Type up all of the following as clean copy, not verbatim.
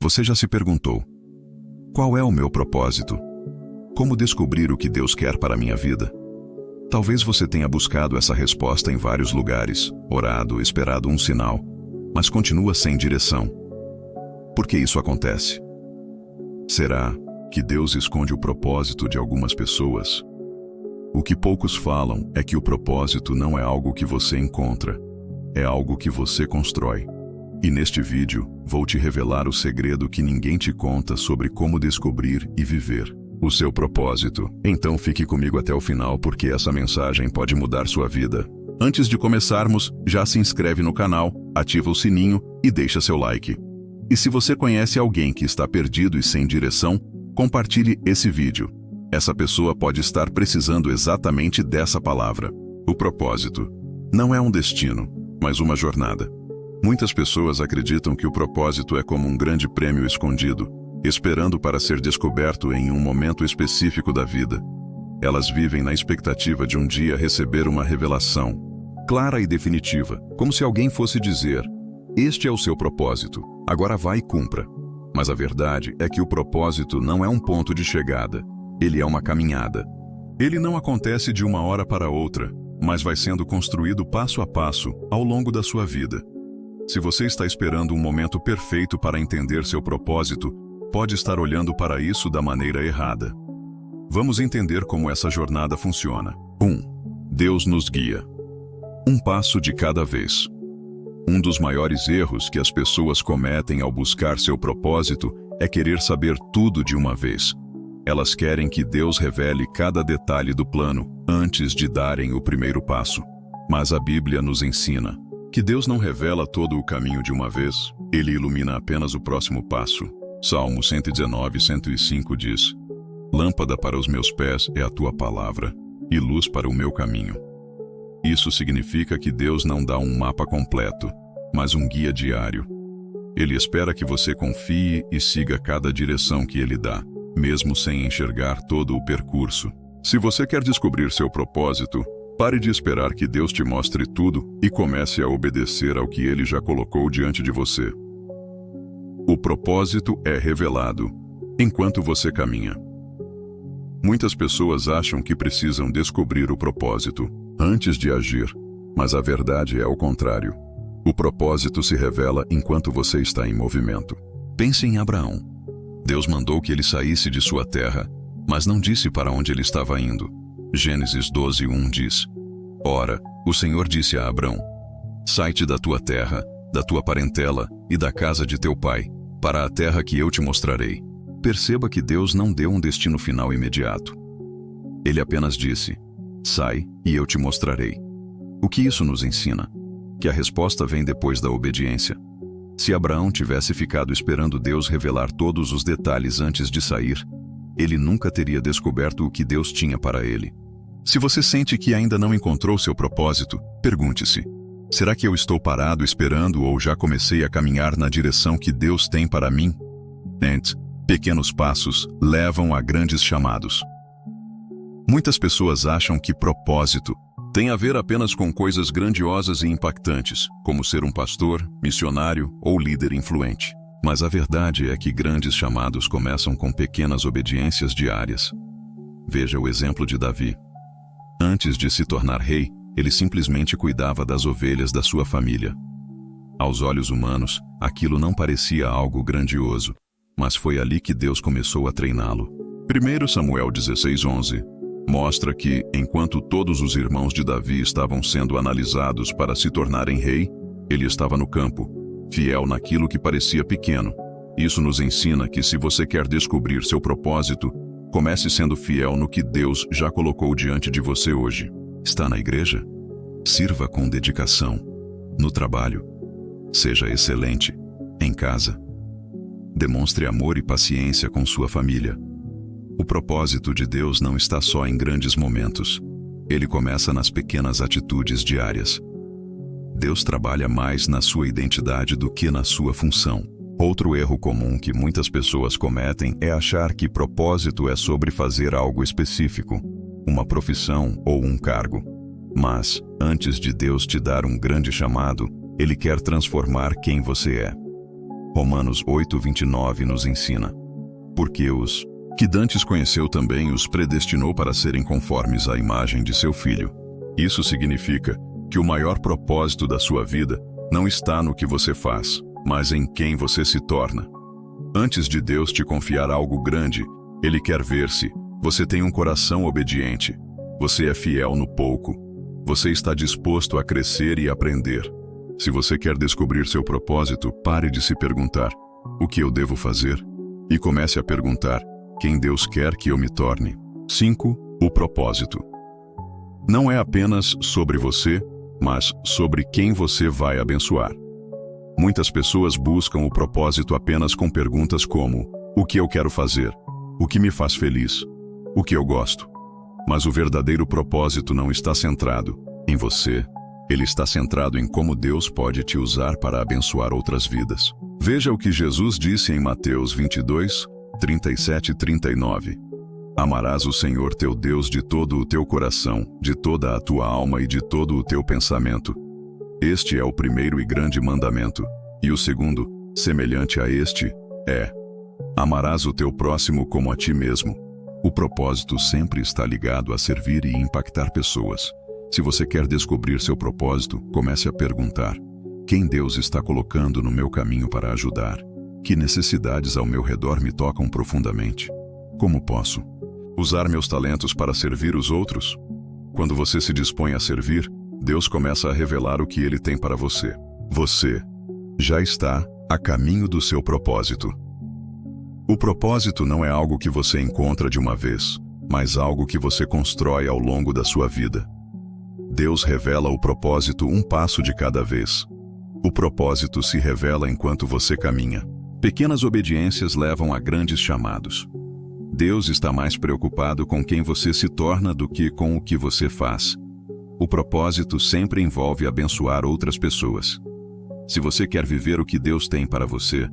Você já se perguntou: qual é o meu propósito? Como descobrir o que Deus quer para a minha vida? Talvez você tenha buscado essa resposta em vários lugares, orado, esperado um sinal, mas continua sem direção. Por que isso acontece? Será que Deus esconde o propósito de algumas pessoas? O que poucos falam é que o propósito não é algo que você encontra, é algo que você constrói. E neste vídeo, vou te revelar o segredo que ninguém te conta sobre como descobrir e viver o seu propósito. Então fique comigo até o final, porque essa mensagem pode mudar sua vida. Antes de começarmos, já se inscreve no canal, ativa o sininho e deixa seu like. E se você conhece alguém que está perdido e sem direção, compartilhe esse vídeo. Essa pessoa pode estar precisando exatamente dessa palavra. O propósito não é um destino, mas uma jornada. Muitas pessoas acreditam que o propósito é como um grande prêmio escondido, esperando para ser descoberto em um momento específico da vida. Elas vivem na expectativa de um dia receber uma revelação clara e definitiva, como se alguém fosse dizer: este é o seu propósito, agora vá e cumpra. Mas a verdade é que o propósito não é um ponto de chegada, ele é uma caminhada. Ele não acontece de uma hora para outra, mas vai sendo construído passo a passo ao longo da sua vida. Se você está esperando um momento perfeito para entender seu propósito, pode estar olhando para isso da maneira errada. Vamos entender como essa jornada funciona. 1. Deus nos guia. Um passo de cada vez. Um dos maiores erros que as pessoas cometem ao buscar seu propósito é querer saber tudo de uma vez. Elas querem que Deus revele cada detalhe do plano antes de darem o primeiro passo. Mas a Bíblia nos ensina que Deus não revela todo o caminho de uma vez, Ele ilumina apenas o próximo passo. Salmo 119, 105 diz: lâmpada para os meus pés é a tua palavra, e luz para o meu caminho. Isso significa que Deus não dá um mapa completo, mas um guia diário. Ele espera que você confie e siga cada direção que Ele dá, mesmo sem enxergar todo o percurso. Se você quer descobrir seu propósito, pare de esperar que Deus te mostre tudo e comece a obedecer ao que Ele já colocou diante de você. O propósito é revelado enquanto você caminha. Muitas pessoas acham que precisam descobrir o propósito antes de agir, mas a verdade é o contrário. O propósito se revela enquanto você está em movimento. Pense em Abraão. Deus mandou que ele saísse de sua terra, mas não disse para onde ele estava indo. Gênesis 12:1 diz: ora, o Senhor disse a Abrão: sai-te da tua terra, da tua parentela e da casa de teu pai, para a terra que eu te mostrarei. Perceba que Deus não deu um destino final imediato. Ele apenas disse: sai e eu te mostrarei. O que isso nos ensina? Que a resposta vem depois da obediência. Se Abraão tivesse ficado esperando Deus revelar todos os detalhes antes de sair, ele nunca teria descoberto o que Deus tinha para ele. Se você sente que ainda não encontrou seu propósito, pergunte-se: será que eu estou parado esperando ou já comecei a caminhar na direção que Deus tem para mim? Pequenos passos levam a grandes chamados. Muitas pessoas acham que propósito tem a ver apenas com coisas grandiosas e impactantes, como ser um pastor, missionário ou líder influente. Mas a verdade é que grandes chamados começam com pequenas obediências diárias. Veja o exemplo de Davi. Antes de se tornar rei, ele simplesmente cuidava das ovelhas da sua família. Aos olhos humanos, aquilo não parecia algo grandioso, mas foi ali que Deus começou a treiná-lo. 1 Samuel 16:11 mostra que, enquanto todos os irmãos de Davi estavam sendo analisados para se tornarem rei, ele estava no campo, fiel naquilo que parecia pequeno. Isso nos ensina que, se você quer descobrir seu propósito, comece sendo fiel no que Deus já colocou diante de você hoje. Está na igreja? Sirva com dedicação. No trabalho, seja excelente. Em casa, demonstre amor e paciência com sua família. O propósito de Deus não está só em grandes momentos. Ele começa nas pequenas atitudes diárias. Deus trabalha mais na sua identidade do que na sua função. Outro erro comum que muitas pessoas cometem é achar que propósito é sobre fazer algo específico, uma profissão ou um cargo. Mas, antes de Deus te dar um grande chamado, Ele quer transformar quem você é. Romanos 8:29 nos ensina: porque os que dantes conheceu também os predestinou para serem conformes à imagem de seu Filho. Isso significa que o maior propósito da sua vida não está no que você faz, mas em quem você se torna. Antes de Deus te confiar algo grande, Ele quer ver se você tem um coração obediente, você é fiel no pouco, você está disposto a crescer e aprender. Se você quer descobrir seu propósito, pare de se perguntar: o que eu devo fazer? E comece a perguntar: quem Deus quer que eu me torne? 5. O propósito. Não é apenas sobre você, mas sobre quem você vai abençoar. Muitas pessoas buscam o propósito apenas com perguntas como: o que eu quero fazer? O que me faz feliz? O que eu gosto? Mas o verdadeiro propósito não está centrado em você. Ele está centrado em como Deus pode te usar para abençoar outras vidas. Veja o que Jesus disse em Mateus 22, 37 e 39. Amarás o Senhor teu Deus de todo o teu coração, de toda a tua alma e de todo o teu pensamento. Este é o primeiro e grande mandamento. E o segundo, semelhante a este, é: amarás o teu próximo como a ti mesmo. O propósito sempre está ligado a servir e impactar pessoas. Se você quer descobrir seu propósito, comece a perguntar: quem Deus está colocando no meu caminho para ajudar? Que necessidades ao meu redor me tocam profundamente? Como posso usar meus talentos para servir os outros? Quando você se dispõe a servir, Deus começa a revelar o que Ele tem para você. Você já está a caminho do seu propósito. O propósito não é algo que você encontra de uma vez, mas algo que você constrói ao longo da sua vida. Deus revela o propósito um passo de cada vez. O propósito se revela enquanto você caminha. Pequenas obediências levam a grandes chamados. Deus está mais preocupado com quem você se torna do que com o que você faz. O propósito sempre envolve abençoar outras pessoas. Se você quer viver o que Deus tem para você,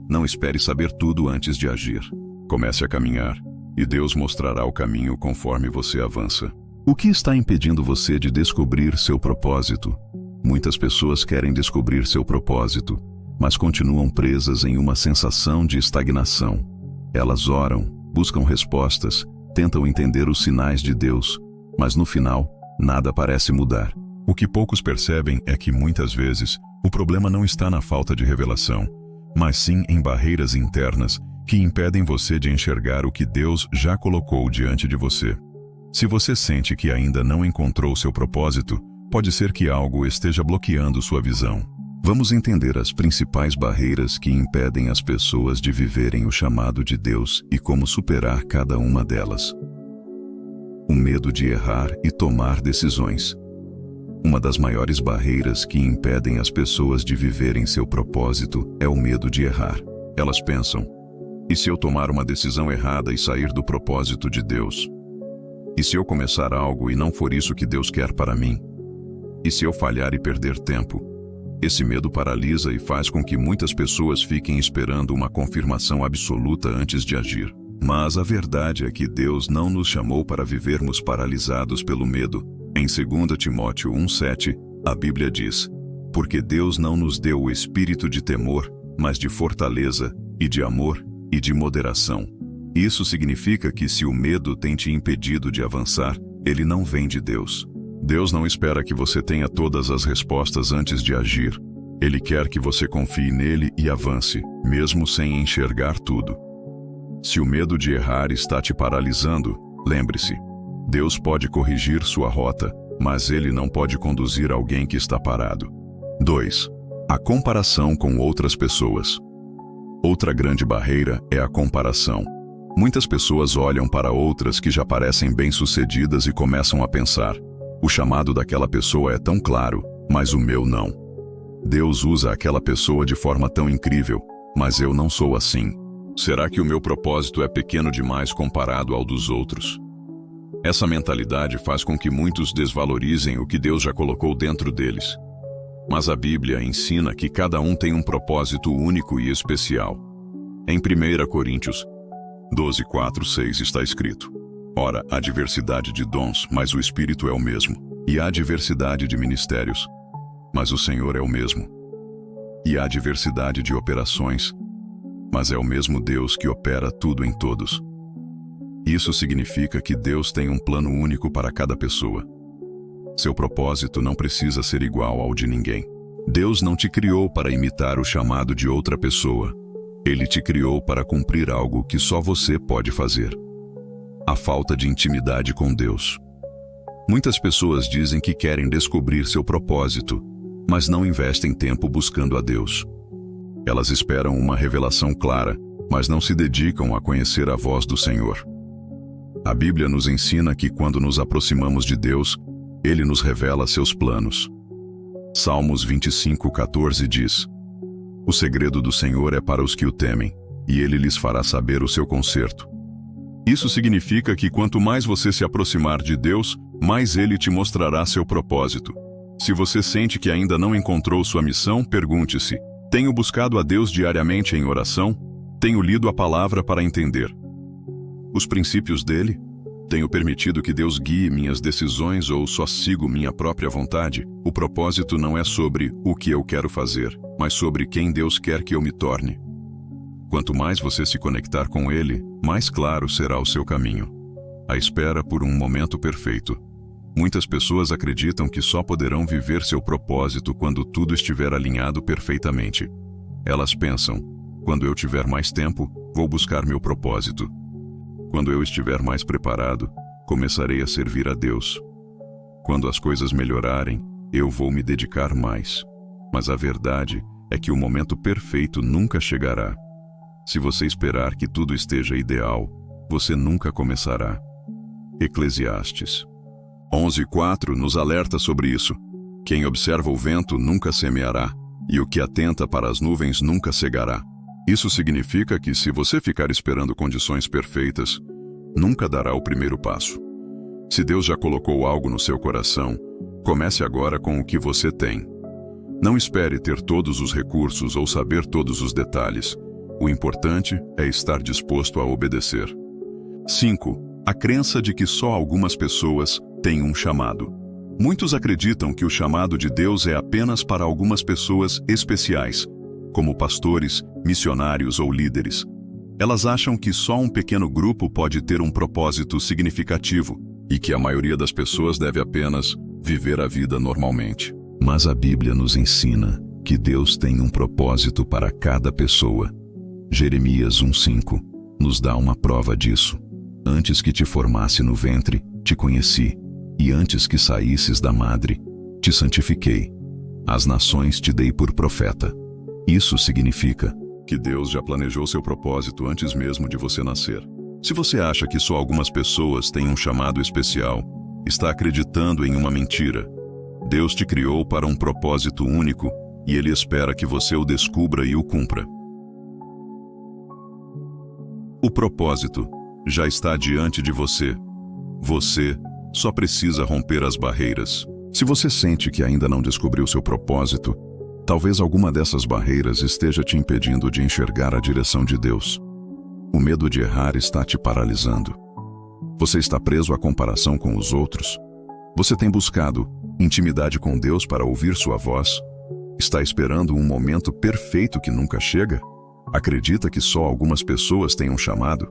não espere saber tudo antes de agir. Comece a caminhar, e Deus mostrará o caminho conforme você avança. O que está impedindo você de descobrir seu propósito? Muitas pessoas querem descobrir seu propósito, mas continuam presas em uma sensação de estagnação. Elas oram, buscam respostas, tentam entender os sinais de Deus, mas no final, nada parece mudar. O que poucos percebem é que muitas vezes o problema não está na falta de revelação, mas sim em barreiras internas que impedem você de enxergar o que Deus já colocou diante de você. Se você sente que ainda não encontrou seu propósito, pode ser que algo esteja bloqueando sua visão. Vamos entender as principais barreiras que impedem as pessoas de viverem o chamado de Deus e como superar cada uma delas. O medo de errar e tomar decisões. Uma das maiores barreiras que impedem as pessoas de viverem seu propósito é o medo de errar. Elas pensam: e se eu tomar uma decisão errada e sair do propósito de Deus? E se eu começar algo e não for isso que Deus quer para mim? E se eu falhar e perder tempo? Esse medo paralisa e faz com que muitas pessoas fiquem esperando uma confirmação absoluta antes de agir. Mas a verdade é que Deus não nos chamou para vivermos paralisados pelo medo. Em 2 Timóteo 1:7, a Bíblia diz: porque Deus não nos deu o espírito de temor, mas de fortaleza, e de amor, e de moderação. Isso significa que se o medo tem te impedido de avançar, ele não vem de Deus. Deus não espera que você tenha todas as respostas antes de agir. Ele quer que você confie nele e avance, mesmo sem enxergar tudo. Se o medo de errar está te paralisando, lembre-se: Deus pode corrigir sua rota, mas ele não pode conduzir alguém que está parado. 2. A comparação com outras pessoas. Outra grande barreira é a comparação. Muitas pessoas olham para outras que já parecem bem-sucedidas e começam a pensar: o chamado daquela pessoa é tão claro, mas o meu não. Deus usa aquela pessoa de forma tão incrível, mas eu não sou assim. Será que o meu propósito é pequeno demais comparado ao dos outros? Essa mentalidade faz com que muitos desvalorizem o que Deus já colocou dentro deles. Mas a Bíblia ensina que cada um tem um propósito único e especial. Em 1 Coríntios 12:4-6 está escrito: ora, há diversidade de dons, mas o Espírito é o mesmo. E há diversidade de ministérios, mas o Senhor é o mesmo. e há diversidade de operações, mas é o mesmo Deus que opera tudo em todos. Isso significa que Deus tem um plano único para cada pessoa. Seu propósito não precisa ser igual ao de ninguém. Deus não te criou para imitar o chamado de outra pessoa. Ele te criou para cumprir algo que só você pode fazer. A falta de intimidade com Deus. Muitas pessoas dizem que querem descobrir seu propósito, mas não investem tempo buscando a Deus. Elas esperam uma revelação clara, mas não se dedicam a conhecer a voz do Senhor. A Bíblia nos ensina que quando nos aproximamos de Deus, Ele nos revela seus planos. Salmos 25:14 diz: O segredo do Senhor é para os que o temem, e Ele lhes fará saber o seu conserto. Isso significa que quanto mais você se aproximar de Deus, mais Ele te mostrará seu propósito. Se você sente que ainda não encontrou sua missão, pergunte-se: tenho buscado a Deus diariamente em oração? Tenho lido a palavra para entender os princípios dele? Tenho permitido que Deus guie minhas decisões ou só sigo minha própria vontade? O propósito não é sobre o que eu quero fazer, mas sobre quem Deus quer que eu me torne. Quanto mais você se conectar com Ele, mais claro será o seu caminho. A espera por um momento perfeito. Muitas pessoas acreditam que só poderão viver seu propósito quando tudo estiver alinhado perfeitamente. Elas pensam: quando eu tiver mais tempo, vou buscar meu propósito. Quando eu estiver mais preparado, começarei a servir a Deus. Quando as coisas melhorarem, eu vou me dedicar mais. Mas a verdade é que o momento perfeito nunca chegará. Se você esperar que tudo esteja ideal, você nunca começará. Eclesiastes 11:4 nos alerta sobre isso. Quem observa o vento nunca semeará, e o que atenta para as nuvens nunca cegará. Isso significa que se você ficar esperando condições perfeitas, nunca dará o primeiro passo. Se Deus já colocou algo no seu coração, comece agora com o que você tem. Não espere ter todos os recursos ou saber todos os detalhes. O importante é estar disposto a obedecer. 5. A crença de que só algumas pessoas têm um chamado. Muitos acreditam que o chamado de Deus é apenas para algumas pessoas especiais, como pastores, missionários ou líderes. Elas acham que só um pequeno grupo pode ter um propósito significativo e que a maioria das pessoas deve apenas viver a vida normalmente. Mas a Bíblia nos ensina que Deus tem um propósito para cada pessoa. Jeremias 1:5 nos dá uma prova disso. Antes que te formasse no ventre, te conheci, e antes que saísses da madre, te santifiquei. As nações te dei por profeta. Isso significa que Deus já planejou seu propósito antes mesmo de você nascer. Se você acha que só algumas pessoas têm um chamado especial, está acreditando em uma mentira. Deus te criou para um propósito único e Ele espera que você o descubra e o cumpra. O propósito já está diante de você. Você só precisa romper as barreiras. Se você sente que ainda não descobriu seu propósito, talvez alguma dessas barreiras esteja te impedindo de enxergar a direção de Deus. O medo de errar está te paralisando. Você está preso à comparação com os outros. Você tem buscado intimidade com Deus para ouvir sua voz? Está esperando um momento perfeito que nunca chega? Acredita que só algumas pessoas têm um chamado?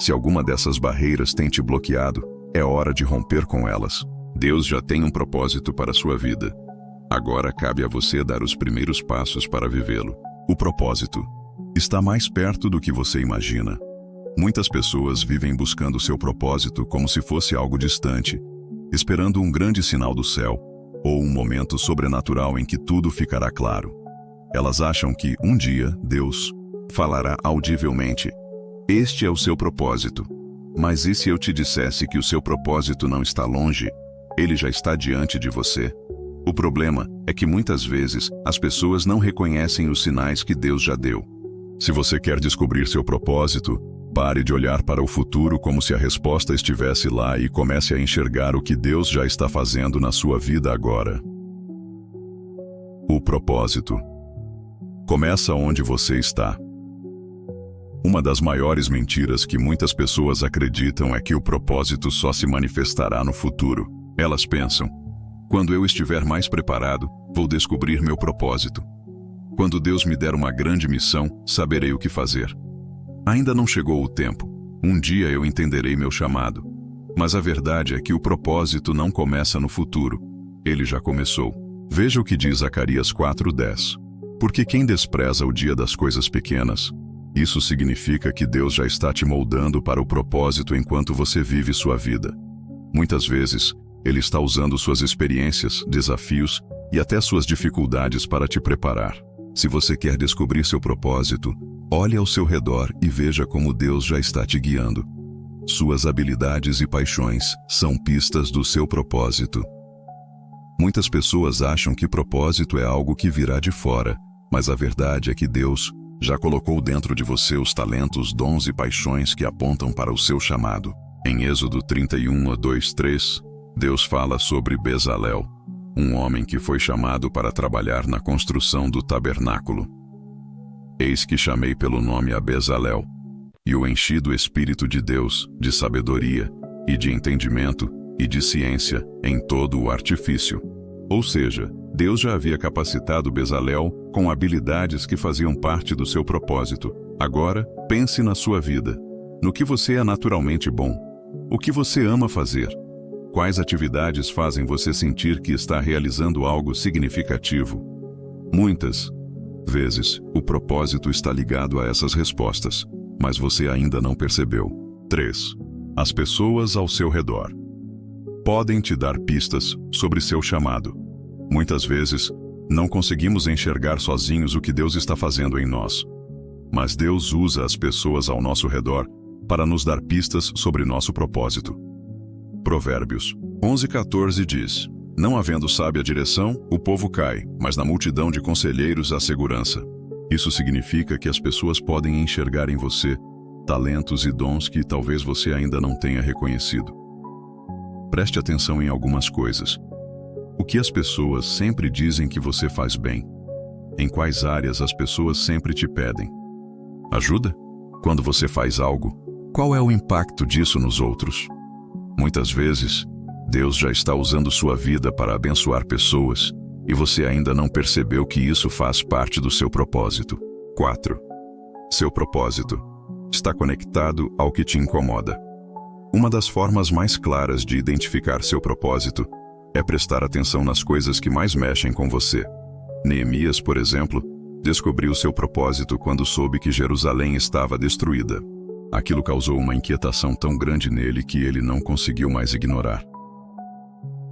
Se alguma dessas barreiras tem te bloqueado, é hora de romper com elas. Deus já tem um propósito para a sua vida. Agora cabe a você dar os primeiros passos para vivê-lo. O propósito está mais perto do que você imagina. Muitas pessoas vivem buscando seu propósito como se fosse algo distante, esperando um grande sinal do céu, ou um momento sobrenatural em que tudo ficará claro. Elas acham que, um dia, Deus falará audivelmente: este é o seu propósito. Mas e se eu te dissesse que o seu propósito não está longe? Ele já está diante de você. O problema é que muitas vezes as pessoas não reconhecem os sinais que Deus já deu. Se você quer descobrir seu propósito, pare de olhar para o futuro como se a resposta estivesse lá e comece a enxergar o que Deus já está fazendo na sua vida agora. O propósito começa onde você está. Uma das maiores mentiras que muitas pessoas acreditam é que o propósito só se manifestará no futuro. Elas pensam: quando eu estiver mais preparado, vou descobrir meu propósito. Quando Deus me der uma grande missão, saberei o que fazer. Ainda não chegou o tempo. Um dia eu entenderei meu chamado. Mas a verdade é que o propósito não começa no futuro. Ele já começou. Veja o que diz Zacarias 4:10. Porque quem despreza o dia das coisas pequenas, isso significa que Deus já está te moldando para o propósito enquanto você vive sua vida. Muitas vezes, Ele está usando suas experiências, desafios e até suas dificuldades para te preparar. Se você quer descobrir seu propósito, olhe ao seu redor e veja como Deus já está te guiando. Suas habilidades e paixões são pistas do seu propósito. Muitas pessoas acham que propósito é algo que virá de fora, mas a verdade é que Deus já colocou dentro de você os talentos, dons e paixões que apontam para o seu chamado. Em Êxodo 31:2-3, Deus fala sobre Bezalel, um homem que foi chamado para trabalhar na construção do tabernáculo. Eis que chamei pelo nome a Bezalel, e o enchi do Espírito de Deus, de sabedoria, e de entendimento, e de ciência, em todo o artifício. Ou seja, Deus já havia capacitado Bezalel com habilidades que faziam parte do seu propósito. Agora, pense na sua vida. No que você é naturalmente bom. O que você ama fazer. Quais atividades fazem você sentir que está realizando algo significativo? Muitas vezes, o propósito está ligado a essas respostas, mas você ainda não percebeu. 3. As pessoas ao seu redor podem te dar pistas sobre seu chamado. Muitas vezes, não conseguimos enxergar sozinhos o que Deus está fazendo em nós. Mas Deus usa as pessoas ao nosso redor para nos dar pistas sobre nosso propósito. Provérbios 11:14 diz: Não havendo sábia direção, o povo cai, mas na multidão de conselheiros há segurança. Isso significa que as pessoas podem enxergar em você talentos e dons que talvez você ainda não tenha reconhecido. Preste atenção em algumas coisas. O que as pessoas sempre dizem que você faz bem? Em quais áreas as pessoas sempre te pedem ajuda? Quando você faz algo, qual é o impacto disso nos outros? Muitas vezes, Deus já está usando sua vida para abençoar pessoas e você ainda não percebeu que isso faz parte do seu propósito. 4. Seu propósito está conectado ao que te incomoda. Uma das formas mais claras de identificar seu propósito é prestar atenção nas coisas que mais mexem com você. Neemias, por exemplo, descobriu seu propósito quando soube que Jerusalém estava destruída. Aquilo causou uma inquietação tão grande nele que ele não conseguiu mais ignorar.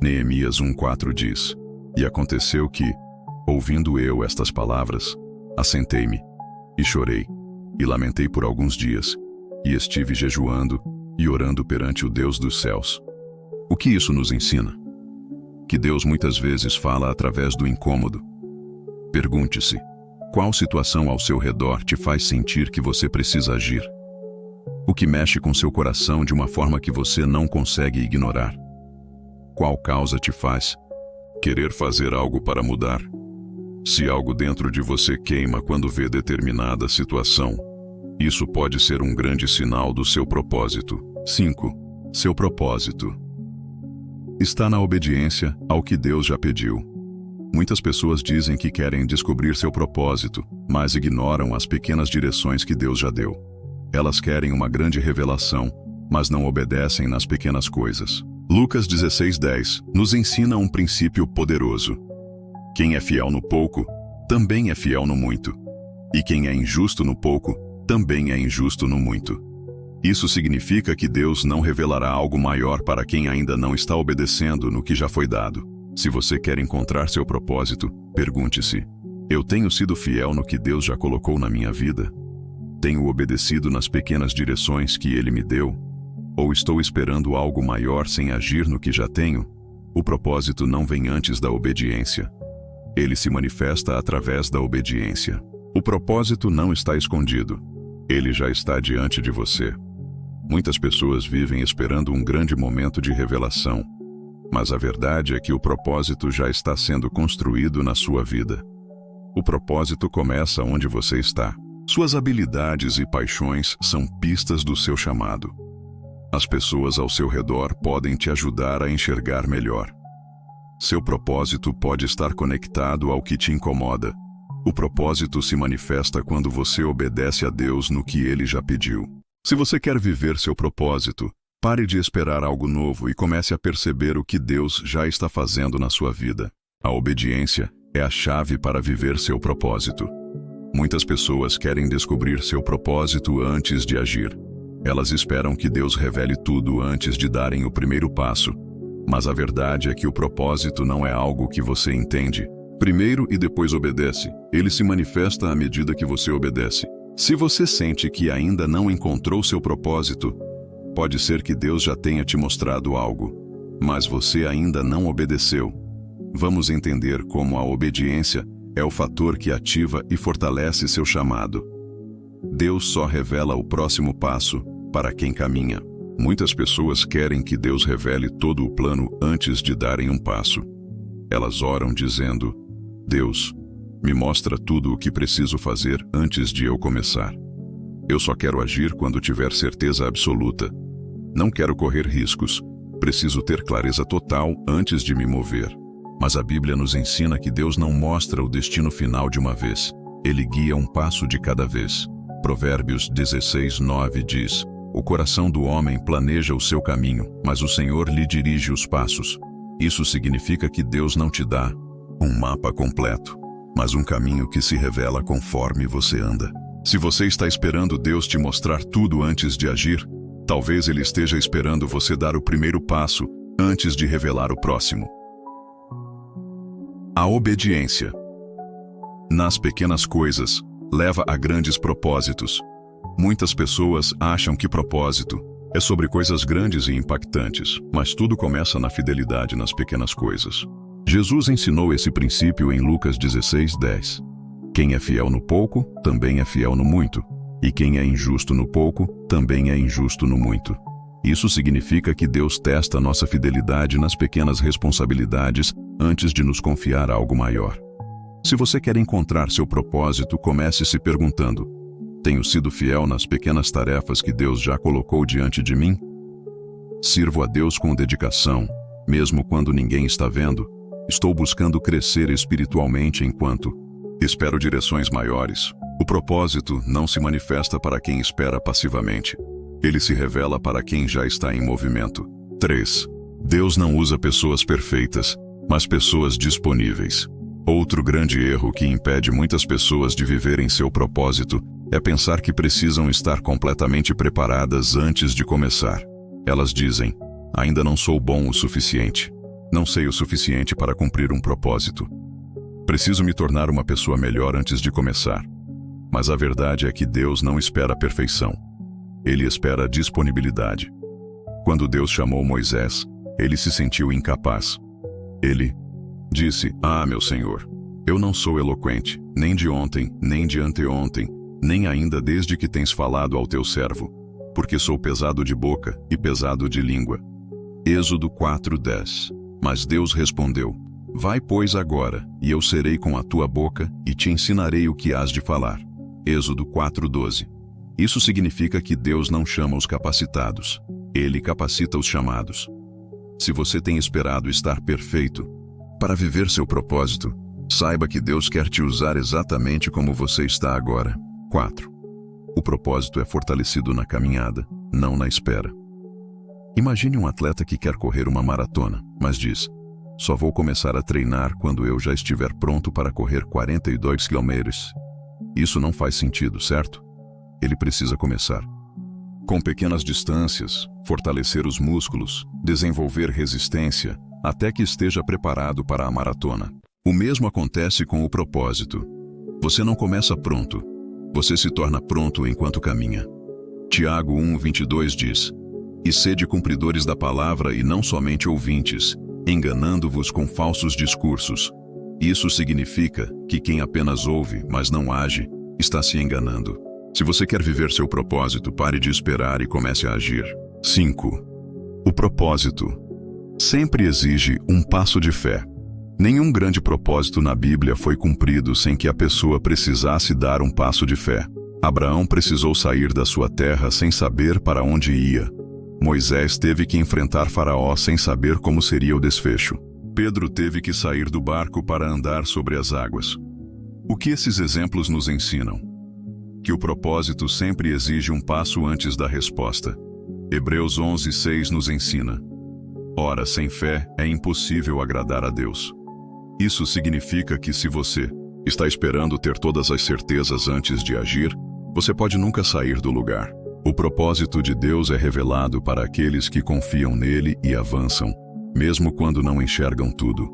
Neemias 1:4 diz: E aconteceu que, ouvindo eu estas palavras, assentei-me, e chorei, e lamentei por alguns dias, e estive jejuando e orando perante o Deus dos céus. O que isso nos ensina? Que Deus muitas vezes fala através do incômodo. Pergunte-se: qual situação ao seu redor te faz sentir que você precisa agir? O que mexe com seu coração de uma forma que você não consegue ignorar? Qual causa te faz querer fazer algo para mudar? Se algo dentro de você queima quando vê determinada situação, isso pode ser um grande sinal do seu propósito. 5. Seu propósito está na obediência ao que Deus já pediu. Muitas pessoas dizem que querem descobrir seu propósito, mas ignoram as pequenas direções que Deus já deu. Elas querem uma grande revelação, mas não obedecem nas pequenas coisas. Lucas 16:10 nos ensina um princípio poderoso. Quem é fiel no pouco, também é fiel no muito. E quem é injusto no pouco, também é injusto no muito. Isso significa que Deus não revelará algo maior para quem ainda não está obedecendo no que já foi dado. Se você quer encontrar seu propósito, pergunte-se: eu tenho sido fiel no que Deus já colocou na minha vida? Tenho obedecido nas pequenas direções que Ele me deu? Ou estou esperando algo maior sem agir no que já tenho? O propósito não vem antes da obediência. Ele se manifesta através da obediência. O propósito não está escondido. Ele já está diante de você. Muitas pessoas vivem esperando um grande momento de revelação, mas a verdade é que o propósito já está sendo construído na sua vida. O propósito começa onde você está. Suas habilidades e paixões são pistas do seu chamado. As pessoas ao seu redor podem te ajudar a enxergar melhor. Seu propósito pode estar conectado ao que te incomoda, O propósito se manifesta quando você obedece a Deus no que Ele já pediu. Se você quer viver seu propósito, pare de esperar algo novo e comece a perceber o que Deus já está fazendo na sua vida. A obediência é a chave para viver seu propósito. Muitas pessoas querem descobrir seu propósito antes de agir. Elas esperam que Deus revele tudo antes de darem o primeiro passo. Mas a verdade é que o propósito não é algo que você entende primeiro e depois obedece. Ele se manifesta à medida que você obedece. Se você sente que ainda não encontrou seu propósito, pode ser que Deus já tenha te mostrado algo, mas você ainda não obedeceu. Vamos entender como a obediência é o fator que ativa e fortalece seu chamado. Deus só revela o próximo passo para quem caminha. Muitas pessoas querem que Deus revele todo o plano antes de darem um passo. Elas oram dizendo: Deus, me mostra tudo o que preciso fazer antes de eu começar. Eu só quero agir quando tiver certeza absoluta. Não quero correr riscos. Preciso ter clareza total antes de me mover. Mas a Bíblia nos ensina que Deus não mostra o destino final de uma vez. Ele guia um passo de cada vez. Provérbios 16:9 diz: O coração do homem planeja o seu caminho, mas o Senhor lhe dirige os passos. Isso significa que Deus não te dá um mapa completo, mas um caminho que se revela conforme você anda. Se você está esperando Deus te mostrar tudo antes de agir, talvez Ele esteja esperando você dar o primeiro passo antes de revelar o próximo. A obediência, nas pequenas coisas, leva a grandes propósitos. Muitas pessoas acham que propósito é sobre coisas grandes e impactantes, mas tudo começa na fidelidade nas pequenas coisas. Jesus ensinou esse princípio em Lucas 16:10. Quem é fiel no pouco, também é fiel no muito. E quem é injusto no pouco, também é injusto no muito. Isso significa que Deus testa nossa fidelidade nas pequenas responsabilidades antes de nos confiar algo maior. Se você quer encontrar seu propósito, comece se perguntando: tenho sido fiel nas pequenas tarefas que Deus já colocou diante de mim? Sirvo a Deus com dedicação, mesmo quando ninguém está vendo? Estou buscando crescer espiritualmente enquanto espero direções maiores. O propósito não se manifesta para quem espera passivamente. Ele se revela para quem já está em movimento. 3. Deus não usa pessoas perfeitas, mas pessoas disponíveis. Outro grande erro que impede muitas pessoas de viverem seu propósito é pensar que precisam estar completamente preparadas antes de começar. Elas dizem: ainda não sou bom o suficiente. Não sei o suficiente para cumprir um propósito. Preciso me tornar uma pessoa melhor antes de começar. Mas a verdade é que Deus não espera a perfeição. Ele espera a disponibilidade. Quando Deus chamou Moisés, ele se sentiu incapaz. Ele disse: meu Senhor, eu não sou eloquente, nem de ontem, nem de anteontem, nem ainda desde que tens falado ao teu servo, porque sou pesado de boca e pesado de língua. Êxodo 4:10. Mas Deus respondeu: vai, pois, agora, e eu serei com a tua boca e te ensinarei o que hás de falar. Êxodo 4:12. Isso significa que Deus não chama os capacitados, Ele capacita os chamados. Se você tem esperado estar perfeito para viver seu propósito, saiba que Deus quer te usar exatamente como você está agora. 4. O propósito é fortalecido na caminhada, não na espera. Imagine um atleta que quer correr uma maratona, mas diz: só vou começar a treinar quando eu já estiver pronto para correr 42 km. Isso não faz sentido, certo? Ele precisa começar com pequenas distâncias, fortalecer os músculos, desenvolver resistência, até que esteja preparado para a maratona. O mesmo acontece com o propósito. Você não começa pronto, você se torna pronto enquanto caminha. Tiago 1:22 diz: e sede cumpridores da palavra e não somente ouvintes, enganando-vos com falsos discursos. Isso significa que quem apenas ouve, mas não age, está se enganando. Se você quer viver seu propósito, pare de esperar e comece a agir. 5. O propósito sempre exige um passo de fé. Nenhum grande propósito na Bíblia foi cumprido sem que a pessoa precisasse dar um passo de fé. Abraão precisou sair da sua terra sem saber para onde ia. Moisés teve que enfrentar Faraó sem saber como seria o desfecho. Pedro teve que sair do barco para andar sobre as águas. O que esses exemplos nos ensinam? Que o propósito sempre exige um passo antes da resposta. Hebreus 11:6 nos ensina: ora, sem fé é impossível agradar a Deus. Isso significa que se você está esperando ter todas as certezas antes de agir, você pode nunca sair do lugar. O propósito de Deus é revelado para aqueles que confiam nele e avançam, mesmo quando não enxergam tudo.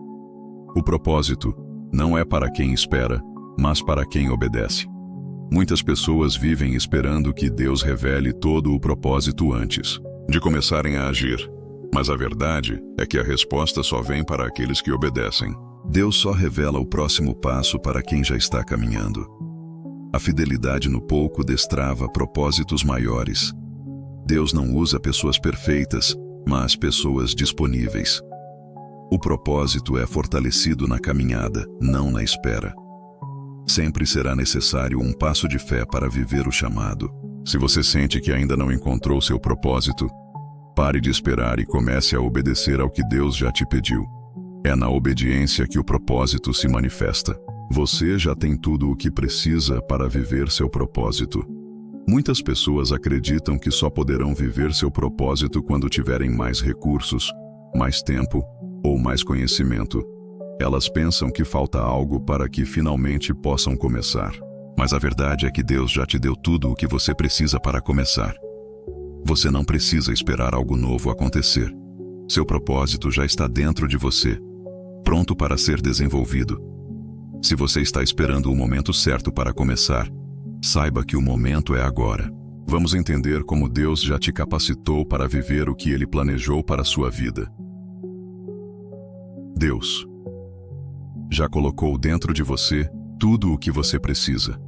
O propósito não é para quem espera, mas para quem obedece. Muitas pessoas vivem esperando que Deus revele todo o propósito antes de começarem a agir. Mas a verdade é que a resposta só vem para aqueles que obedecem. Deus só revela o próximo passo para quem já está caminhando. A fidelidade no pouco destrava propósitos maiores. Deus não usa pessoas perfeitas, mas pessoas disponíveis. O propósito é fortalecido na caminhada, não na espera. Sempre será necessário um passo de fé para viver o chamado. Se você sente que ainda não encontrou seu propósito, pare de esperar e comece a obedecer ao que Deus já te pediu. É na obediência que o propósito se manifesta. Você já tem tudo o que precisa para viver seu propósito. Muitas pessoas acreditam que só poderão viver seu propósito quando tiverem mais recursos, mais tempo ou mais conhecimento. Elas pensam que falta algo para que finalmente possam começar. Mas a verdade é que Deus já te deu tudo o que você precisa para começar. Você não precisa esperar algo novo acontecer. Seu propósito já está dentro de você, pronto para ser desenvolvido. Se você está esperando o momento certo para começar, saiba que o momento é agora. Vamos entender como Deus já te capacitou para viver o que Ele planejou para a sua vida. Deus já colocou dentro de você tudo o que você precisa.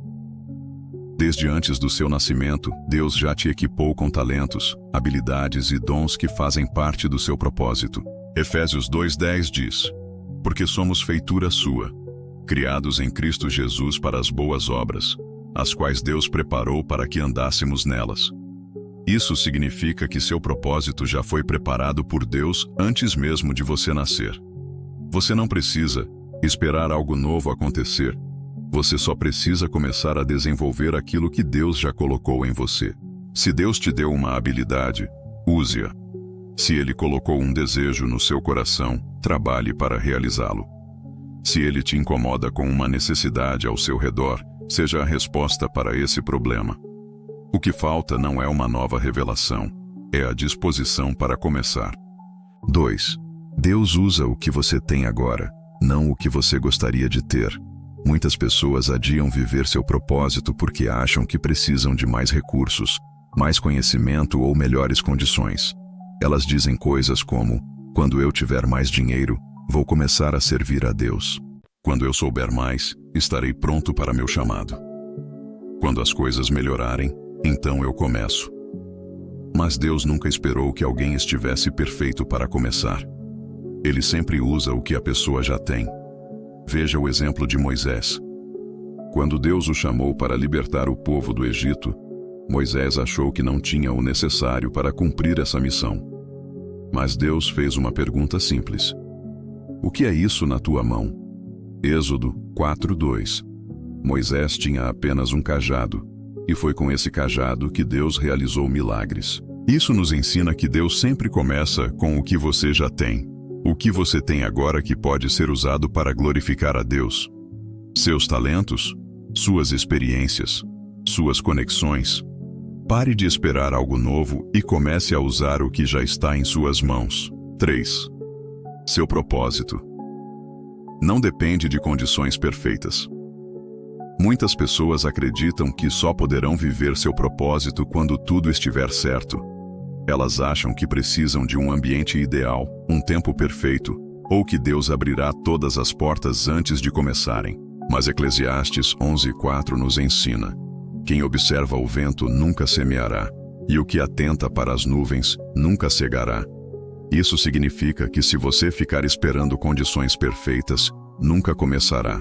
Desde antes do seu nascimento, Deus já te equipou com talentos, habilidades e dons que fazem parte do seu propósito. Efésios 2:10 diz: porque somos feitura sua, criados em Cristo Jesus para as boas obras, as quais Deus preparou para que andássemos nelas. Isso significa que seu propósito já foi preparado por Deus antes mesmo de você nascer. Você não precisa esperar algo novo acontecer. Você só precisa começar a desenvolver aquilo que Deus já colocou em você. Se Deus te deu uma habilidade, use-a. Se Ele colocou um desejo no seu coração, trabalhe para realizá-lo. Se Ele te incomoda com uma necessidade ao seu redor, seja a resposta para esse problema. O que falta não é uma nova revelação, é a disposição para começar. 2. Deus usa o que você tem agora, não o que você gostaria de ter. Muitas pessoas adiam viver seu propósito porque acham que precisam de mais recursos, mais conhecimento ou melhores condições. Elas dizem coisas como: quando eu tiver mais dinheiro, vou começar a servir a Deus. Quando eu souber mais, estarei pronto para meu chamado. Quando as coisas melhorarem, então eu começo. Mas Deus nunca esperou que alguém estivesse perfeito para começar. Ele sempre usa o que a pessoa já tem. Veja o exemplo de Moisés. Quando Deus o chamou para libertar o povo do Egito, Moisés achou que não tinha o necessário para cumprir essa missão. Mas Deus fez uma pergunta simples: o que é isso na tua mão? Êxodo 4:2. Moisés tinha apenas um cajado, e foi com esse cajado que Deus realizou milagres. Isso nos ensina que Deus sempre começa com o que você já tem. O que você tem agora que pode ser usado para glorificar a Deus? Seus talentos, suas experiências, suas conexões. Pare de esperar algo novo e comece a usar o que já está em suas mãos. 3. Seu propósito não depende de condições perfeitas. Muitas pessoas acreditam que só poderão viver seu propósito quando tudo estiver certo. Elas acham que precisam de um ambiente ideal, um tempo perfeito, ou que Deus abrirá todas as portas antes de começarem. Mas Eclesiastes 11:4 nos ensina: quem observa o vento nunca semeará, e o que atenta para as nuvens nunca cegará. Isso significa que se você ficar esperando condições perfeitas, nunca começará.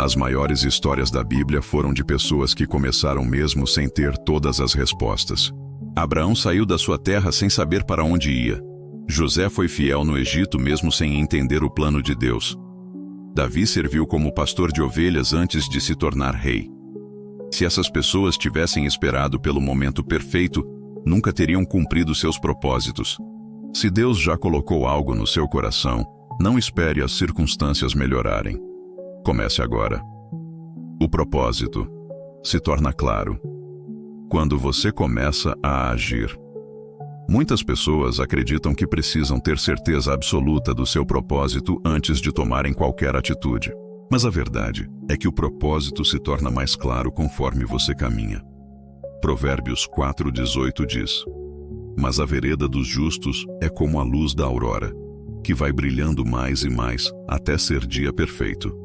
As maiores histórias da Bíblia foram de pessoas que começaram mesmo sem ter todas as respostas. Abraão saiu da sua terra sem saber para onde ia. José foi fiel no Egito mesmo sem entender o plano de Deus. Davi serviu como pastor de ovelhas antes de se tornar rei. Se essas pessoas tivessem esperado pelo momento perfeito, nunca teriam cumprido seus propósitos. Se Deus já colocou algo no seu coração, não espere as circunstâncias melhorarem. Comece agora. O propósito se torna claro quando você começa a agir. Muitas pessoas acreditam que precisam ter certeza absoluta do seu propósito antes de tomarem qualquer atitude. Mas a verdade é que o propósito se torna mais claro conforme você caminha. Provérbios 4:18 diz: Mas a vereda dos justos é como a luz da aurora, que vai brilhando mais e mais até ser dia perfeito.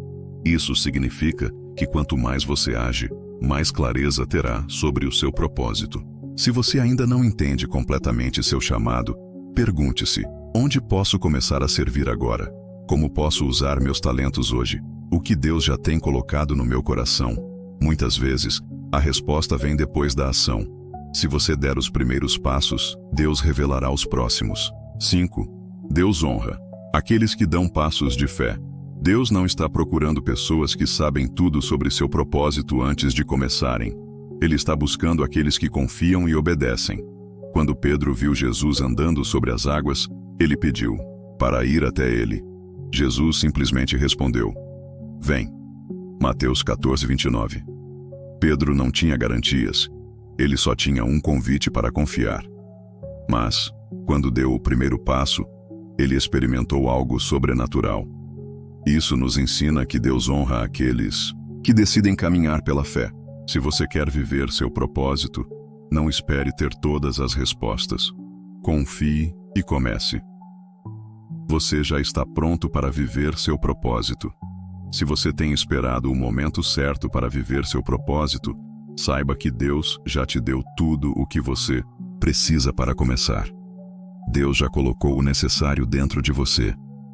Isso significa que quanto mais você age, mais clareza terá sobre o seu propósito. Se você ainda não entende completamente seu chamado, pergunte-se: onde posso começar a servir agora? Como posso usar meus talentos hoje? O que Deus já tem colocado no meu coração? Muitas vezes, a resposta vem depois da ação. Se você der os primeiros passos, Deus revelará os próximos. 5. Deus honra aqueles que dão passos de fé. Deus não está procurando pessoas que sabem tudo sobre seu propósito antes de começarem. Ele está buscando aqueles que confiam e obedecem. Quando Pedro viu Jesus andando sobre as águas, ele pediu para ir até ele. Jesus simplesmente respondeu: Vem. Mateus 14:29. Pedro não tinha garantias. Ele só tinha um convite para confiar. Mas, quando deu o primeiro passo, ele experimentou algo sobrenatural. Isso nos ensina que Deus honra aqueles que decidem caminhar pela fé. Se você quer viver seu propósito, não espere ter todas as respostas. Confie e comece. Você já está pronto para viver seu propósito. Se você tem esperado o momento certo para viver seu propósito, saiba que Deus já te deu tudo o que você precisa para começar. Deus já colocou o necessário dentro de você.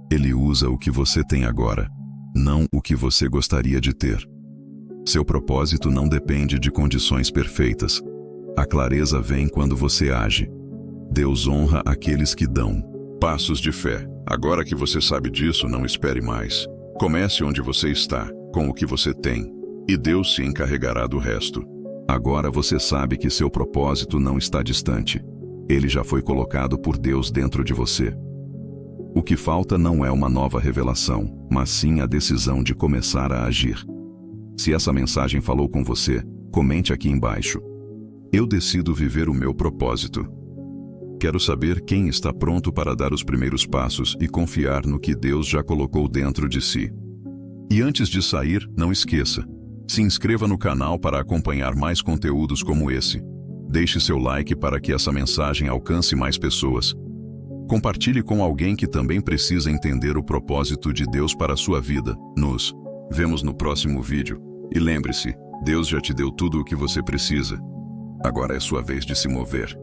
Ele usa o que você tem agora, não o que você gostaria de ter. Seu propósito não depende de condições perfeitas. A clareza vem quando você age. Deus honra aqueles que dão passos de fé. Agora que você sabe disso, não espere mais. Comece onde você está, com o que você tem, e Deus se encarregará do resto. Agora você sabe que seu propósito não está distante. Ele já foi colocado por Deus dentro de você. O que falta não é uma nova revelação, mas sim a decisão de começar a agir. Se essa mensagem falou com você, comente aqui embaixo. Eu decido viver o meu propósito. Quero saber quem está pronto para dar os primeiros passos e confiar no que Deus já colocou dentro de si. E antes de sair, não esqueça, se inscreva no canal para acompanhar mais conteúdos como esse. Deixe seu like para que essa mensagem alcance mais pessoas. Compartilhe com alguém que também precisa entender o propósito de Deus para a sua vida. Nos vemos no próximo vídeo. E lembre-se, Deus já te deu tudo o que você precisa. Agora é sua vez de se mover.